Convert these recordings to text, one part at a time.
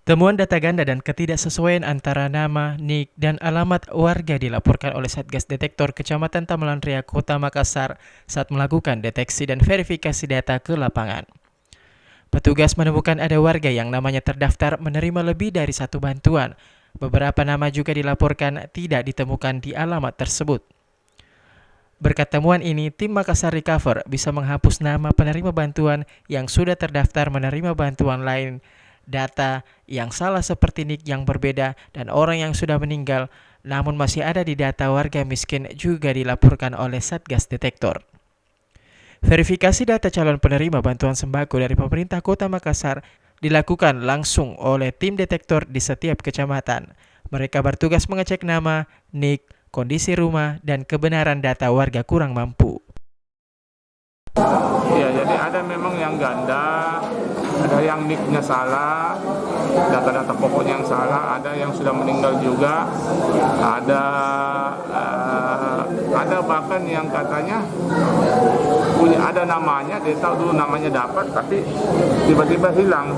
Temuan data ganda dan ketidaksesuaian antara nama, NIK, dan alamat warga dilaporkan oleh Satgas Detektor Kecamatan Tamelan Ria, Kota Makassar saat melakukan deteksi dan verifikasi data ke lapangan. Petugas menemukan ada warga yang namanya terdaftar menerima lebih dari satu bantuan. Beberapa nama juga dilaporkan tidak ditemukan di alamat tersebut. Berkat temuan ini, tim Makassar Recover bisa menghapus nama penerima bantuan yang sudah terdaftar menerima bantuan lain, data yang salah seperti NIK yang berbeda, dan orang yang sudah meninggal namun masih ada di data warga miskin juga dilaporkan oleh Satgas Detektor. Verifikasi data calon penerima bantuan sembako dari pemerintah Kota Makassar dilakukan langsung oleh tim detektor di setiap kecamatan. Mereka bertugas mengecek nama, NIK, kondisi rumah, dan kebenaran data warga kurang mampu. Ya, jadi ada memang yang ganda, ada yang nicknya salah, data-data pokoknya yang salah, ada yang sudah meninggal juga, ada bahkan yang katanya punya ada namanya, dia tahu dulu namanya dapat, tapi tiba-tiba hilang.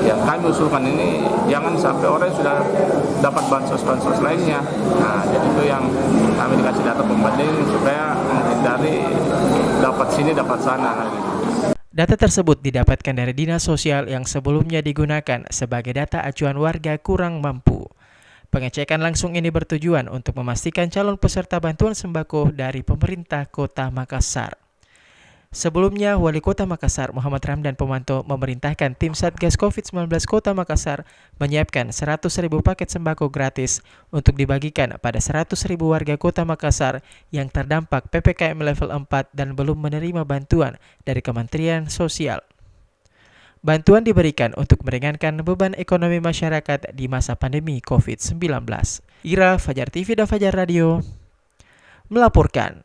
Yang kami usulkan ini jangan sampai orang sudah dapat bansos-bansos lainnya. Nah, jadi itu yang kami dikasih data pembanding supaya menghindari dapat sini dapat sana. Data tersebut didapatkan dari Dinas Sosial yang sebelumnya digunakan sebagai data acuan warga kurang mampu. Pengecekan langsung ini bertujuan untuk memastikan calon peserta bantuan sembako dari pemerintah Kota Makassar. Sebelumnya, Wali Kota Makassar Muhammad Ramdan Pomanto memerintahkan tim Satgas COVID-19 Kota Makassar menyiapkan 100.000 paket sembako gratis untuk dibagikan pada 100.000 warga Kota Makassar yang terdampak PPKM level 4 dan belum menerima bantuan dari Kementerian Sosial. Bantuan diberikan untuk meringankan beban ekonomi masyarakat di masa pandemi COVID-19. Ira, Fajar TV dan Fajar Radio melaporkan.